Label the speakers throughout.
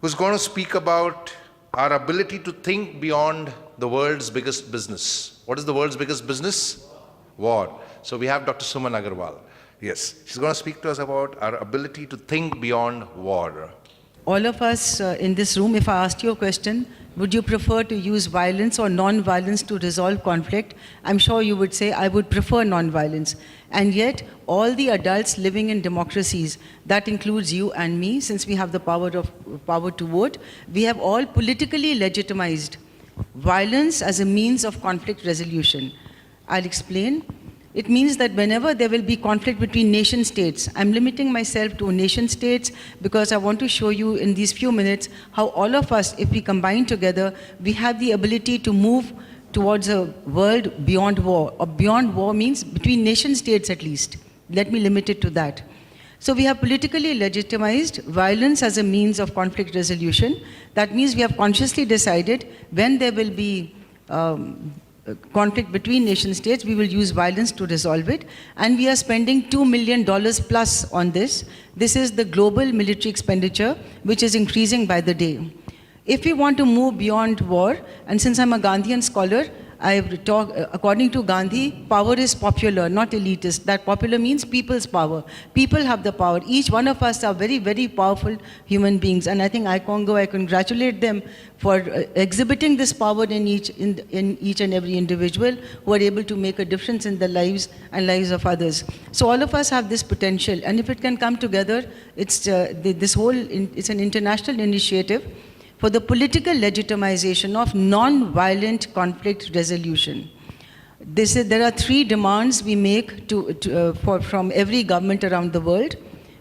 Speaker 1: who's going to speak about our ability to think beyond the world's biggest business. What is the world's biggest business? War. So we have Dr. Suman Agarwal. Yes, she's going to speak to us about our ability to think beyond war.
Speaker 2: All of us in this room, if I asked you a question, would you prefer to use violence or non-violence to resolve conflict? I'm sure you would say, I would prefer non-violence. And yet, all the adults living in democracies, that includes you and me, since we have the power to vote, we have all politically legitimized violence as a means of conflict resolution. I'll explain. It means that whenever there will be conflict between nation states, I'm limiting myself to nation states because I want to show you in these few minutes how all of us, if we combine together, we have the ability to move towards a world beyond war. Or beyond war means between nation states at least. Let me limit it to that. So we have politically legitimized violence as a means of conflict resolution. That means we have consciously decided when there will be conflict between nation states, we will use violence to resolve it. And we are spending $2 million plus on this. This is the global military expenditure, which is increasing by the day. If we want to move beyond war, and since I'm a Gandhian scholar, according to Gandhi, power is popular, not elitist. That popular means people's power. People have the power. Each one of us are very, very powerful human beings. And I think I congratulate them for exhibiting this power in each and every individual who are able to make a difference in the lives and lives of others. So all of us have this potential. And if it can come together, it's it's an international initiative for the political legitimization of non-violent conflict resolution. There are 3 demands we make from every government around the world.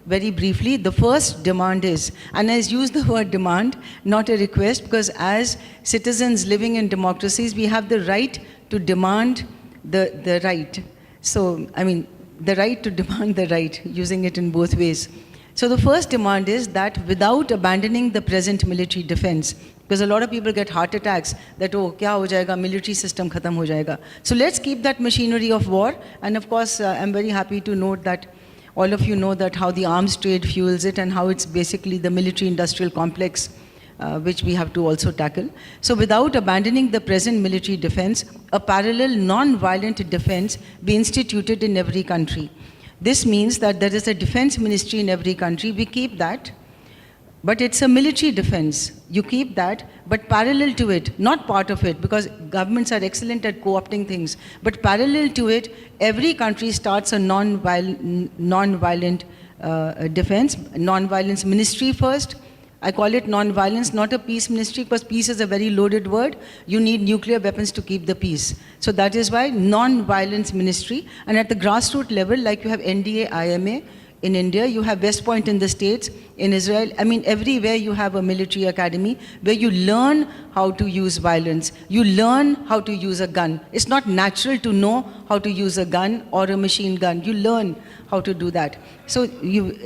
Speaker 2: Very briefly, the first demand is, and I use the word demand, not a request, because as citizens living in democracies, we have the right to demand the right. So, I mean, the right to demand the right, using it in both ways. So the first demand is that without abandoning the present military defense, because a lot of people get heart attacks that, oh, kya ho jayega, military system khatam ho jayega. So let's keep that machinery of war. And of course, I'm very happy to note that all of you know that how the arms trade fuels it and how it's basically the military industrial complex which we have to also tackle. So without abandoning the present military defense, a parallel non-violent defense be instituted in every country. This means that there is a defense ministry in every country. We keep that, but it's a military defense. You keep that, but parallel to it, not part of it, because governments are excellent at co-opting things, but parallel to it, every country starts a non-violent defense, non-violence ministry first. I call it non-violence, not a peace ministry, because peace is a very loaded word. You need nuclear weapons to keep the peace. So that is why non-violence ministry. And at the grassroots level, like you have NDA, IMA in India, you have West Point in the States, in Israel. I mean, everywhere you have a military academy where you learn how to use violence. You learn how to use a gun. It's not natural to know how to use a gun or a machine gun. You learn how to do that. So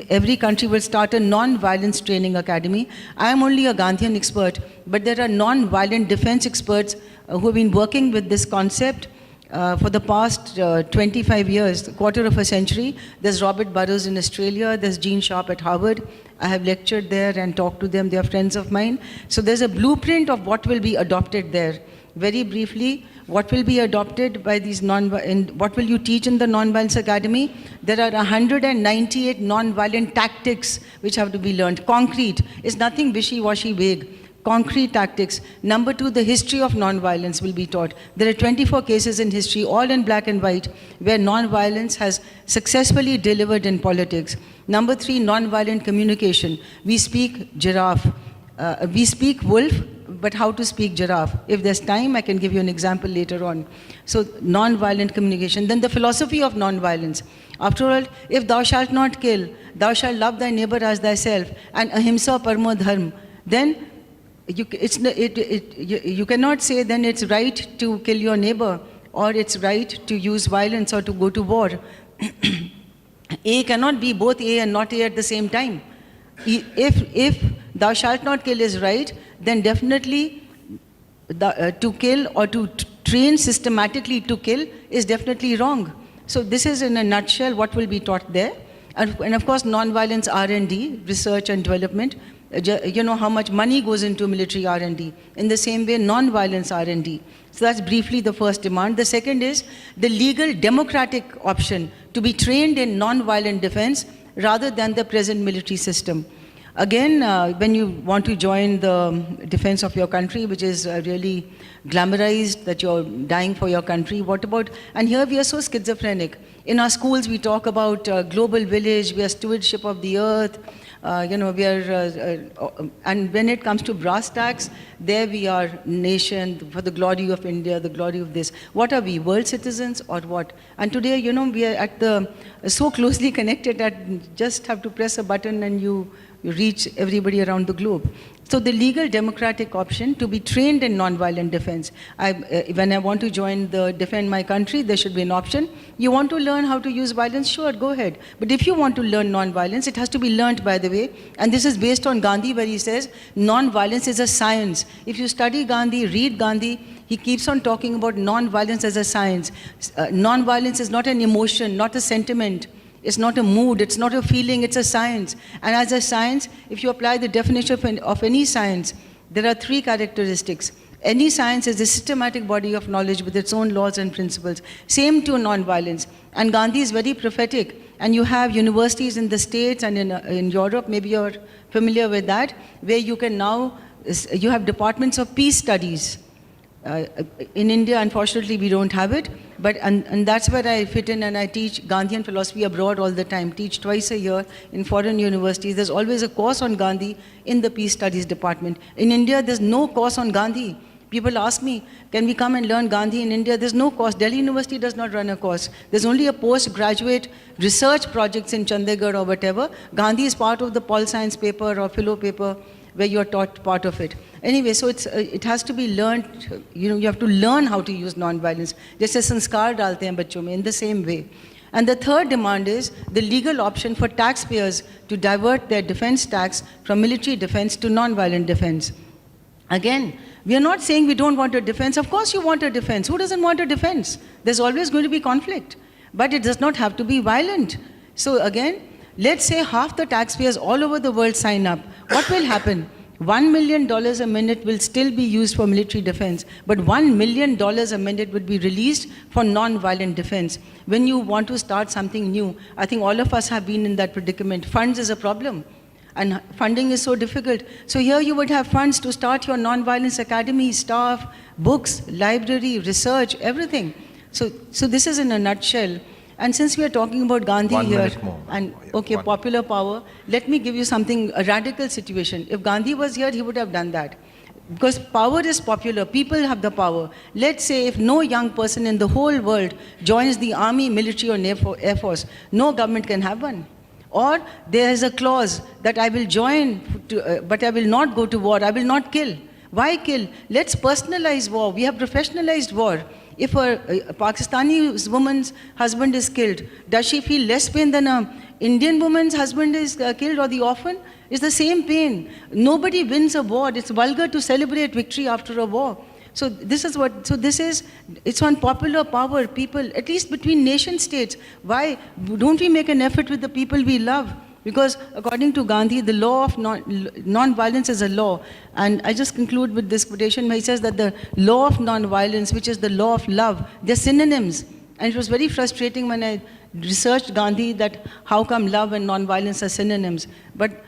Speaker 2: every country will start a non-violence training academy. I am only a Gandhian expert, but there are non-violent defense experts who have been working with this concept for the past 25 years, a quarter of a century. There's Robert Burrows in Australia, there's Gene Sharp at Harvard. I have lectured there and talked to them, they are friends of mine. So there's a blueprint of what will be adopted there. Very briefly, what will be adopted by these what will you teach in the Non-Violence Academy? There are 198 non-violent tactics which have to be learned. Concrete is nothing wishy-washy vague. Concrete tactics. Number 2, the history of non-violence will be taught. There are 24 cases in history, all in black and white, where non-violence has successfully delivered in politics. Number 3, non-violent communication. We speak giraffe. We speak wolf, but how to speak giraffe. If there's time, I can give you an example later on. So non-violent communication. Then the philosophy of non-violence. After all, if thou shalt not kill, thou shalt love thy neighbor as thyself, and ahimsa parmo dharma, then you cannot say then it's right to kill your neighbor, or it's right to use violence or to go to war. A cannot be both A and not A at the same time. If thou shalt not kill is right, then definitely to kill or to train systematically to kill is definitely wrong. So this is in a nutshell what will be taught there. And of course, non-violence R&D, research and development. You know how much money goes into military R&D. In the same way, non-violence R&D. So that's briefly the first demand. The second is the legal democratic option to be trained in non-violent defense rather than the present military system. Again, when you want to join the defense of your country, which is really glamorized, that you're dying for your country, what about, and here we are so schizophrenic. In our schools, we talk about global village, we are stewardship of the earth, you know, we are, and when it comes to brass tacks, there we are nation, for the glory of India, the glory of this. What are we, world citizens or what? And today, you know, we are at the, so closely connected that just have to press a button and you reach everybody around the globe. So the legal democratic option to be trained in non-violent defense. When I want to defend my country, there should be an option. You want to learn how to use violence? Sure, go ahead. But if you want to learn non-violence, it has to be learned, by the way. And this is based on Gandhi, where he says, non-violence is a science. If you study Gandhi, read Gandhi, he keeps on talking about non-violence as a science. Non-violence is not an emotion, not a sentiment. It's not a mood, it's not a feeling, it's a science. And as a science, if you apply the definition of any science, there are three characteristics. Any science is a systematic body of knowledge with its own laws and principles. Same to non-violence. And Gandhi is very prophetic. And you have universities in the States and in Europe, maybe you're familiar with that, where you can now, you have departments of peace studies. In India, unfortunately, we don't have it, but and that's where I fit in, and I teach Gandhian philosophy abroad all the time, teach twice a year in foreign universities. There's always a course on Gandhi in the peace studies department. In India, there's no course on Gandhi. People ask me, can we come and learn Gandhi in India? There's no course. Delhi University does not run a course. There's only a postgraduate research projects in Chandigarh or whatever. Gandhi is part of the Pol Science paper or philo paper, where you're taught part of it. Anyway, so it has to be learned, you know, you have to learn how to use non-violence. Jaise sanskar dalte hain bachchon mein, in the same way. And the third demand is the legal option for taxpayers to divert their defense tax from military defense to non-violent defense. Again, we are not saying we don't want a defense. Of course you want a defense. Who doesn't want a defense? There's always going to be conflict. But it does not have to be violent. So again, let's say half the taxpayers all over the world sign up. What will happen? $1 million a minute will still be used for military defense, but $1 million a minute would be released for non-violent defense. When you want to start something new, I think all of us have been in that predicament. Funds is a problem, and funding is so difficult. So here you would have funds to start your non-violence academy, staff, books, library, research, everything. So this is in a nutshell. And since we are talking about Gandhi
Speaker 1: 1
Speaker 2: here,
Speaker 1: minute more.
Speaker 2: and
Speaker 1: Yeah,
Speaker 2: okay,
Speaker 1: one.
Speaker 2: popular power, let me give you something, a radical situation. If Gandhi was here, he would have done that. Because power is popular, people have the power. Let's say if no young person in the whole world joins the army, military or air force, no government can have one. Or there is a clause that I will join, but I will not go to war, I will not kill. Why kill? Let's personalize war. We have professionalized war. If a Pakistani woman's husband is killed, does she feel less pain than an Indian woman's husband is killed, or the orphan? It's the same pain. Nobody wins a war. It's vulgar to celebrate victory after a war. So it's on popular power, people, at least between nation states. Why don't we make an effort with the people we love? Because according to Gandhi, the law of non-violence is a law. And I just conclude with this quotation where he says that the law of non-violence, which is the law of love, they're synonyms. And it was very frustrating when I researched Gandhi that how come love and non-violence are synonyms. But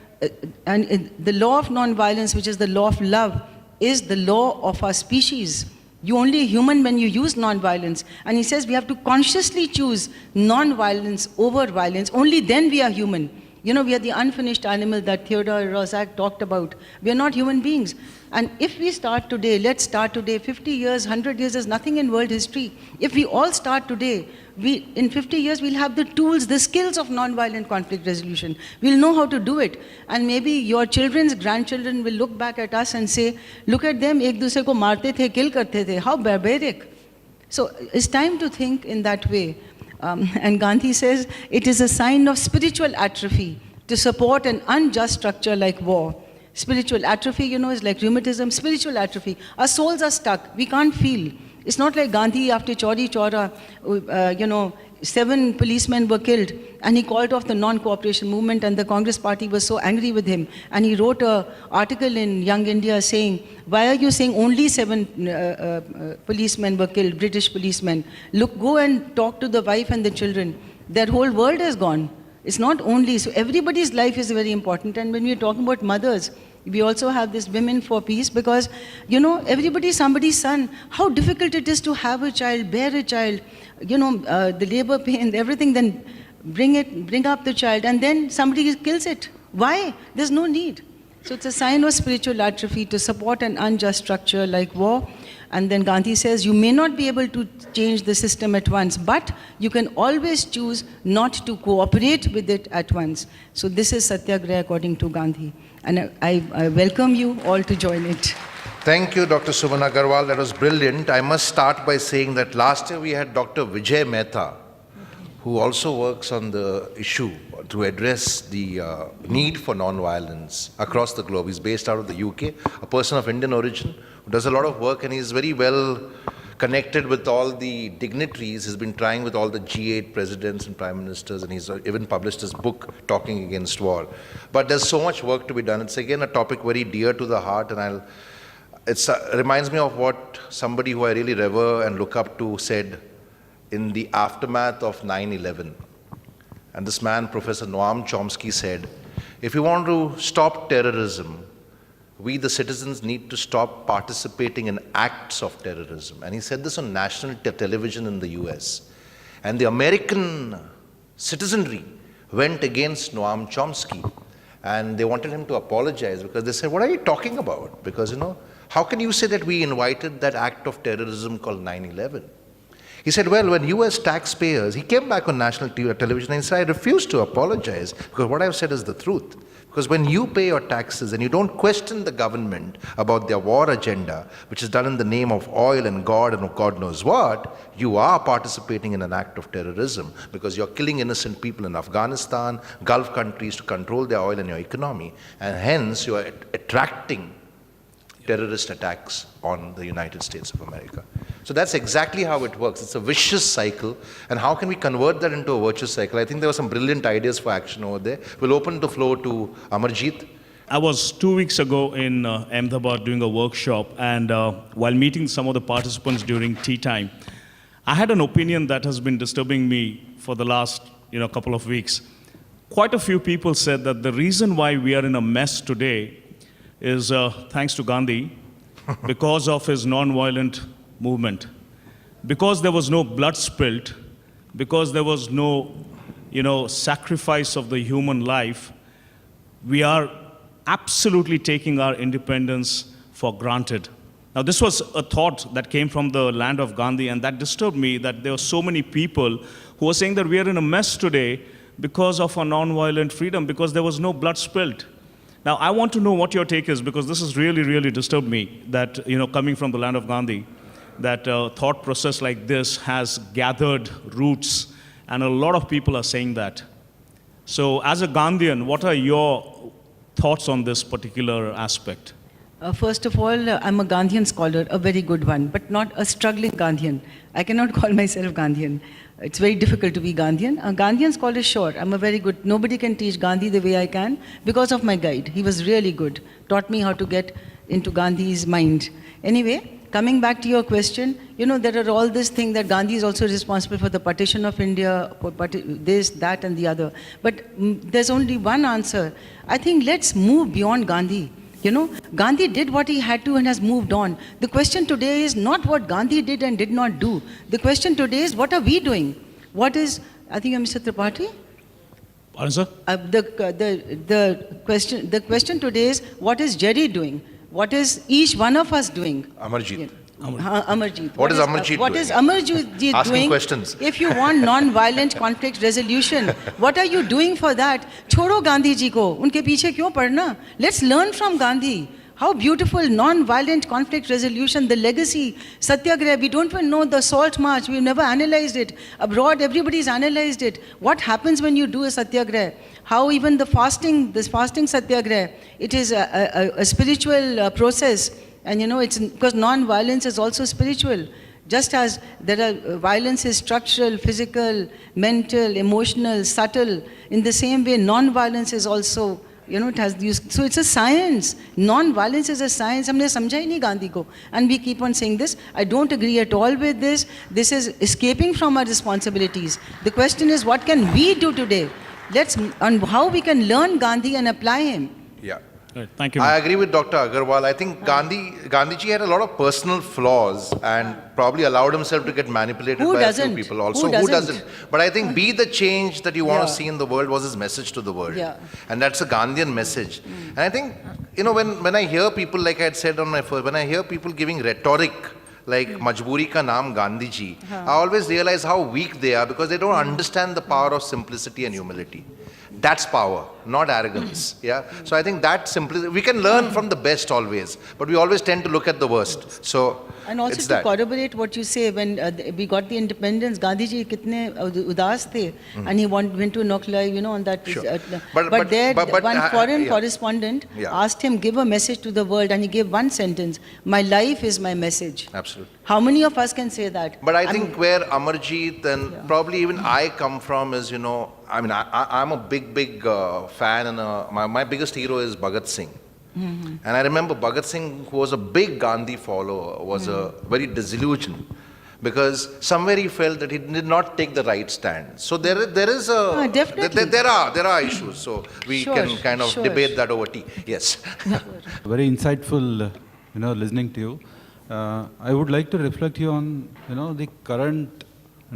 Speaker 2: the law of non-violence, which is the law of love, is the law of our species. You're only human when you use non-violence. And he says we have to consciously choose non-violence over violence. Only then we are human. You know, we are the unfinished animal that Theodore Roszak talked about. We are not human beings. And if we start today, let's start today, 50 years, 100 years is nothing in world history. If we all start today, in 50 years, we'll have the tools, the skills of non-violent conflict resolution. We'll know how to do it. And maybe your children's grandchildren will look back at us and say, look at them, ek dusre ko marte the, kill karte the. How barbaric. So it's time to think in that way. And Gandhi says, it is a sign of spiritual atrophy to support an unjust structure like war. Spiritual atrophy, you know, is like rheumatism, spiritual atrophy. Our souls are stuck, we can't feel. It's not like Gandhi after Chauri Chaura, 7 policemen were killed, and he called off the non-cooperation movement, and the Congress party was so angry with him. And he wrote an article in Young India saying, why are you saying only 7 policemen were killed, British policemen? Look, go and talk to the wife and the children. Their whole world has gone. It's not only, so everybody's life is very important. And when we're talking about mothers, we also have this Women for Peace, because, everybody's somebody's son. How difficult it is to have a child, bear a child, the labor pain, everything, then bring up the child, and then somebody kills it. Why? There's no need. So it's a sign of spiritual atrophy to support an unjust structure like war. And then Gandhi says, you may not be able to change the system at once, but you can always choose not to cooperate with it at once. So this is Satyagraha according to Gandhi. And I welcome you all to join it.
Speaker 1: Thank you, Dr. Suman Agarwal. That was brilliant. I must start by saying that last year we had Dr. Vijay Mehta, who also works on the issue to address the need for non-violence across the globe. He's based out of the UK, a person of Indian origin, who does a lot of work, and he's very well connected with all the dignitaries. He's been trying with all the G8 presidents and prime ministers, and he's even published his book, Talking Against War. But there's so much work to be done. It's again a topic very dear to the heart, and it reminds me of what somebody who I really revere and look up to said in the aftermath of 9/11. And this man, Professor Noam Chomsky, said, if you want to stop terrorism, we the citizens need to stop participating in acts of terrorism. And he said this on national television in the US. And the American citizenry went against Noam Chomsky, and they wanted him to apologize, because they said, what are you talking about? Because, how can you say that we invited that act of terrorism called 9/11? He said, well, when US taxpayers, he came back on national television and said, I refuse to apologize, because what I've said is the truth. Because when you pay your taxes and you don't question the government about their war agenda, which is done in the name of oil and God and God knows what, you are participating in an act of terrorism, because you're killing innocent people in Afghanistan, Gulf countries, to control their oil and your economy. And hence, you are attracting terrorist attacks on the United States of America. So that's exactly how it works. It's a vicious cycle. And how can we convert that into a virtuous cycle? I think there were some brilliant ideas for action over there. We'll open the floor to Amarjeet.
Speaker 3: I was 2 weeks ago in Ahmedabad doing a workshop, and while meeting some of the participants during tea time, I had an opinion that has been disturbing me for the last couple of weeks. Quite a few people said that the reason why we are in a mess today is thanks to Gandhi, because of his non-violent movement, because there was no blood spilled, because there was no sacrifice of the human life. We are absolutely taking our independence for granted. Now, this was a thought that came from the land of Gandhi, and that disturbed me, that there were so many people who were saying that we are in a mess today because of our non-violent freedom, because there was no blood spilled. Now, I want to know what your take is, because this has really, really disturbed me, that, coming from the land of Gandhi, that thought process like this has gathered roots, and a lot of people are saying that. So, as a Gandhian, what are your thoughts on this particular aspect?
Speaker 2: First of all, I'm a Gandhian scholar, a very good one, but not a struggling Gandhian. I cannot call myself Gandhian. It's very difficult to be Gandhian. A Gandhian scholar, sure, I'm a very good, nobody can teach Gandhi the way I can because of my guide. He was really good, taught me how to get into Gandhi's mind. Anyway, coming back to your question, there are all this thing that Gandhi is also responsible for the partition of India, for this, that, and the other. But there's only one answer. I think let's move beyond Gandhi. Gandhi did what he had to and has moved on. The question today is not what Gandhi did and did not do. The question today is, what are we doing? What is, I think I'm Mr. Tripathi?
Speaker 3: Pardon, sir?
Speaker 2: The question today is, what is Jerry doing? What is each one of us doing?
Speaker 1: Amarjeet.
Speaker 2: Yeah. Amarjeet.
Speaker 1: What is Amarjeet doing?
Speaker 2: What is Amarjeet doing?
Speaker 1: Asking questions.
Speaker 2: If you want non-violent conflict resolution, what are you doing for that? Chhoro Gandhi ji ko. Unke piche kyun padna? Let's learn from Gandhi. How beautiful non-violent conflict resolution, the legacy, Satyagraha. We don't even know the Salt March. We've never analyzed it. Abroad, everybody's analyzed it. What happens when you do a Satyagraha? How even the fasting, this fasting Satyagraha, it is a spiritual process. And it's because non-violence is also spiritual. Just as there are violence is structural, physical, mental, emotional, subtle, in the same way non-violence is also, it has used. So it's a science. Non-violence is a science. हमने समझा ही नहीं गांधी को. And we keep on saying this. I don't agree at all with this. This is escaping from our responsibilities. The question is, what can we do today? On how we can learn Gandhi and apply him.
Speaker 1: Yeah.
Speaker 3: Right, thank you.
Speaker 1: I agree with Dr. Agarwal. I think Gandhiji had a lot of personal flaws and probably allowed himself to get manipulated
Speaker 2: Who
Speaker 1: by a
Speaker 2: doesn't?
Speaker 1: few people also.
Speaker 2: Who doesn't?
Speaker 1: But I think be the change that you want
Speaker 2: Yeah.
Speaker 1: to see in the world was his message to the world.
Speaker 2: Yeah.
Speaker 1: And that's a Gandhian message. And I think, when I hear people, like I had said on my first, when I hear people giving rhetoric like Majboori ka naam Gandhiji, I always realize how weak they are because they don't understand the power of simplicity and humility. That's power, not arrogance. Yeah. So I think that simplicity, we can learn from the best always, but we always tend to look at the worst. So
Speaker 2: And also
Speaker 1: it's
Speaker 2: to
Speaker 1: that.
Speaker 2: corroborate what you say, when we got the independence, Gandhi ji kitne udas the, and he went to Noklai, on that.
Speaker 1: Sure.
Speaker 2: But there,
Speaker 1: but,
Speaker 2: one foreign
Speaker 1: yeah.
Speaker 2: correspondent
Speaker 1: Yeah.
Speaker 2: asked him, give a message to the world, and he gave one sentence: "My life is my message."
Speaker 1: Absolutely.
Speaker 2: How many of us can say that?
Speaker 1: But I think where Amarjeet and probably even I come from is, I'm a big fan, and my biggest hero is Bhagat Singh. And I remember Bhagat Singh, who was a big Gandhi follower, was very disillusioned because somewhere he felt that he did not take the right stand. So there is a
Speaker 2: definitely.
Speaker 1: there are issues. So we
Speaker 2: Sure,
Speaker 1: can kind of
Speaker 2: sure.
Speaker 1: debate that over tea. Yes.
Speaker 4: Very insightful, listening to you. I would like to reflect you on, the current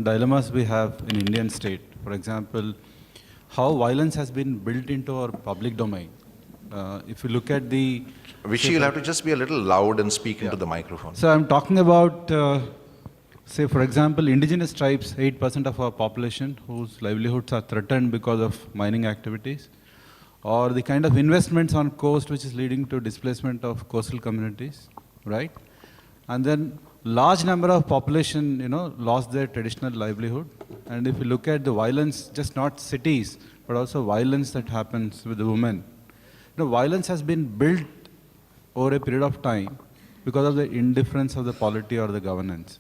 Speaker 4: dilemmas we have in Indian state. For example, how violence has been built into our public domain. If you look at the...
Speaker 1: Vishy, you'll have to just be a little loud and speak into the microphone.
Speaker 4: So I'm talking about, say, for example, indigenous tribes, 8% of our population whose livelihoods are threatened because of mining activities, or the kind of investments on coast which is leading to displacement of coastal communities, right? And then large number of population, lost their traditional livelihood. And if you look at the violence, just not cities, but also violence that happens with the women, violence has been built over a period of time because of the indifference of the polity or the governance.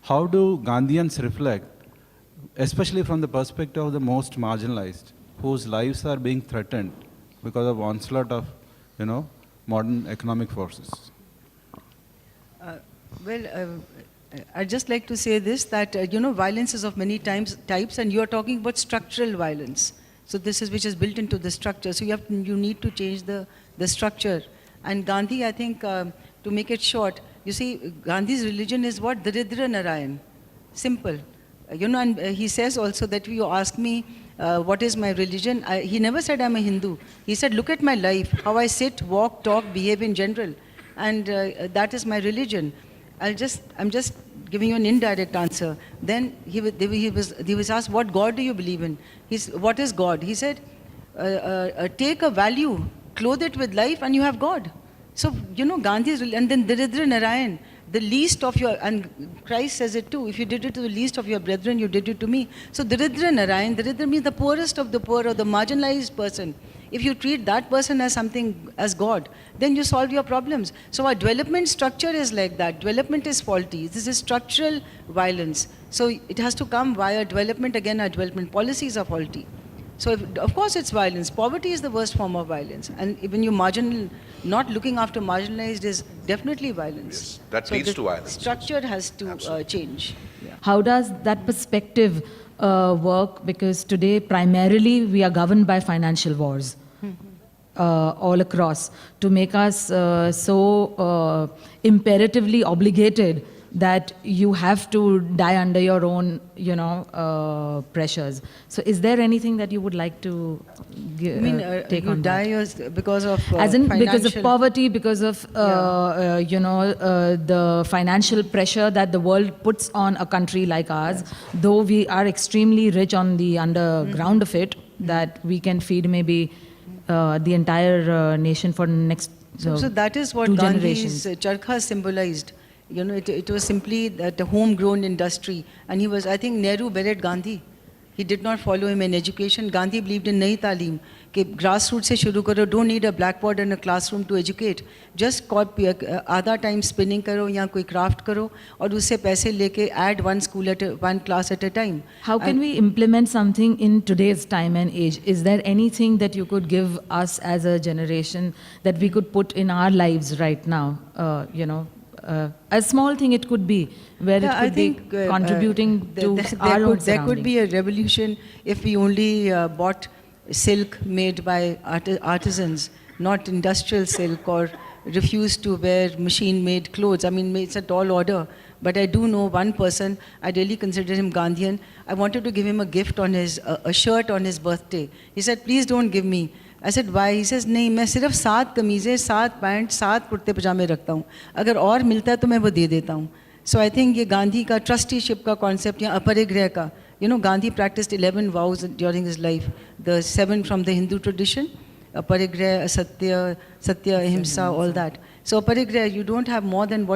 Speaker 4: How do Gandhians reflect, especially from the perspective of the most marginalized, whose lives are being threatened because of onslaught of, modern economic forces?
Speaker 2: I'd just like to say this, that, violence is of many types, and you're talking about structural violence. So this is which is built into the structure. So you need to change the structure. And Gandhi, I think, to make it short, you see, Gandhi's religion is what? Daridra Narayan. Simple. And he says also that you ask me, what is my religion? He never said I'm a Hindu. He said, look at my life, how I sit, walk, talk, behave in general. And that is my religion. I'm just giving you an indirect answer. Then he was asked, what God do you believe in? What is God? He said, take a value, clothe it with life, and you have God. So, Gandhi's, and then Daridra Narayan, the least of your, and Christ says it too, if you did it to the least of your brethren, you did it to me. So Daridra Narayan, Daridra means the poorest of the poor or the marginalized person. If you treat that person as something, as God, then you solve your problems. So our development structure is like that. Development is faulty. This is structural violence. So it has to come via development. Again, our development policies are faulty. So of course it's violence. Poverty is the worst form of violence. And when you not looking after marginalized is definitely violence.
Speaker 1: Yes, that leads to violence.
Speaker 2: Structure has to change. Yeah.
Speaker 5: How does that perspective work? Because today, primarily, we are governed by financial wars all across to make us so imperatively obligated that you have to die under your own, pressures. So is there anything that you would like to take
Speaker 2: you
Speaker 5: on
Speaker 2: die because of
Speaker 5: as in because of
Speaker 2: financial-
Speaker 5: poverty, because of the financial pressure that the world puts on a country like ours, though we are extremely rich on the underground of it, that we can feed maybe the entire nation for the next
Speaker 2: So that is what
Speaker 5: two
Speaker 2: Gandhi's
Speaker 5: generations.
Speaker 2: charkha symbolized. It was simply that homegrown industry. And I think Nehru buried Gandhi. He did not follow him in education. Gandhi believed in nayi taaleem, कि grassroots से शुरू करो. Don't need a blackboard and a classroom to educate. Just आधा time spinning करो या कोई craft करो और उससे पैसे लेके add one class at a time.
Speaker 5: How can we implement something in today's time and age? Is there anything that you could give us as a generation that we could put in our lives right now? A small thing it could be, where
Speaker 2: Yeah,
Speaker 5: it
Speaker 2: I
Speaker 5: could be
Speaker 2: think,
Speaker 5: contributing to our own
Speaker 2: there could be a revolution if we only bought silk made by artisans, not industrial silk, or refused to wear machine-made clothes. I mean, it's a tall order. But I do know one person, I really consider him Gandhian. I wanted to give him a gift on a shirt on his birthday. He said, please don't give me. I said, why? He says, नहीं, मैं सिर्फ 7 कमीज़ें, 7 pant, 7 कुर्ते पजामे रखता हूँ. अगर और मिलता है तो मैं वो दे देता हूँ. So I think ये गांधी का trusteeship का concept या अपरिग्रह का, Gandhi practiced 11 vows during his life. The 7 from the Hindu tradition, aparigrah, satya, ahimsa, all that. So aparigrah, you don't have more than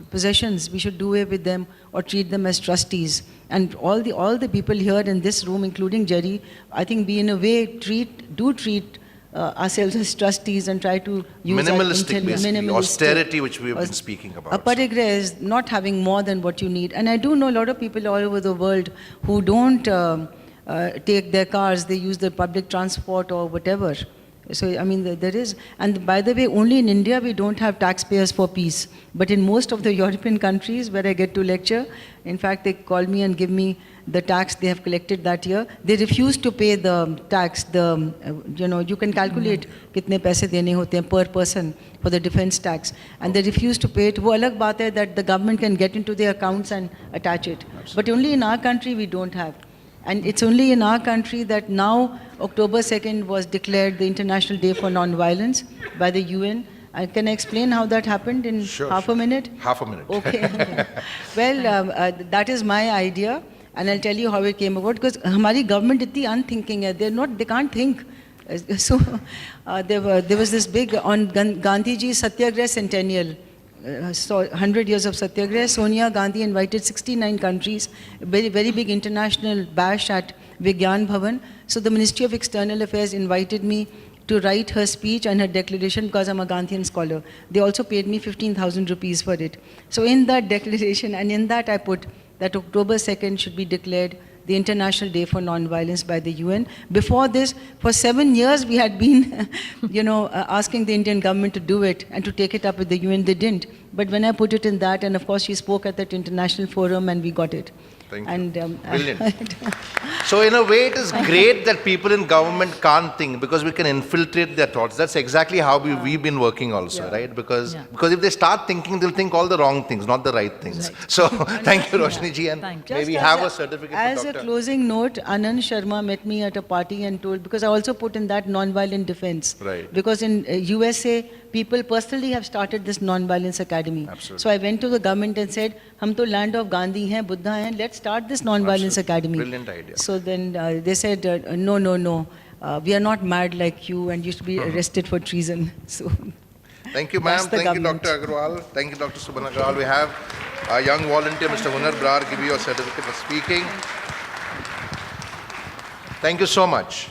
Speaker 2: possessions. We should do away with them or treat them as trustees. And all the people here in this room, including Jerry, I think we in a way treat ourselves as trustees and try to use
Speaker 1: minimalistic, basically, austerity, which we have been speaking about.
Speaker 2: Aparigrah is not having more than what you need. And I do know a lot of people all over the world who don't take their cars, they use the public transport or whatever. So, I mean, there is, and by the way, only in India we don't have taxpayers for peace. But in most of the European countries where I get to lecture, in fact, they call me and give me the tax they have collected that year. They refuse to pay the tax. You can calculate kitne paise dene hote hain per person for the defense tax, and they refuse to pay it. वो अलग बात है that the government can get into their accounts and attach it. But only in our country we don't have. And it's only in our country that now October 2nd was declared the International Day for Non-Violence by the UN. Can I explain how that happened in half a minute?
Speaker 1: Half a minute.
Speaker 2: Okay. Well, that is my idea, and I'll tell you how it came about. Because हमारी government इतनी unthinking है, they can't think. So there was this big on Gandhiji's Satyagraha Centennial. So 100 years of Satyagraha, Sonia Gandhi invited 69 countries, a very, very big international bash at Vigyan Bhavan. So the Ministry of External Affairs invited me to write her speech and her declaration because I'm a Gandhian scholar. They also paid me 15,000 rupees for it. So in that declaration and in that I put that October 2nd should be declared the International Day for Non-Violence by the UN. Before this, for 7 years we had been, asking the Indian government to do it and to take it up with the UN. They didn't. But when I put it in that, and of course she spoke at that international forum and we got it.
Speaker 1: Thank you.
Speaker 2: And,
Speaker 1: Brilliant. So in a way it is great that people in government can't think because we can infiltrate their thoughts. That's exactly how we've been working also, right? Because if they start thinking, they'll think all the wrong things, not the right things.
Speaker 2: Right.
Speaker 1: So thank you, Roshni ji, and
Speaker 5: Thank you.
Speaker 1: maybe
Speaker 2: Just
Speaker 1: have a certificate
Speaker 2: as
Speaker 1: for
Speaker 2: a
Speaker 1: Dr.
Speaker 2: closing note, Anand Sharma met me at a party and told, because I also put in that non-violent defense.
Speaker 1: Right.
Speaker 2: Because in USA, people personally have started this non-violence academy.
Speaker 1: Absolutely.
Speaker 2: So I went to the government and said, "Hum to land of Gandhi hain, Buddha hain, let's start this non-violence academy."
Speaker 1: Brilliant idea.
Speaker 2: So then they said, no, we are not mad like you and you should be arrested for treason. So
Speaker 1: Thank you,
Speaker 2: That's
Speaker 1: ma'am.
Speaker 2: the
Speaker 1: Thank you,
Speaker 2: government.
Speaker 1: Dr. Agarwal. Thank you, Dr. Subhan Agarwal. We have our young volunteer, Mr. Hunar Brar, give you a certificate for speaking. Thank you so much.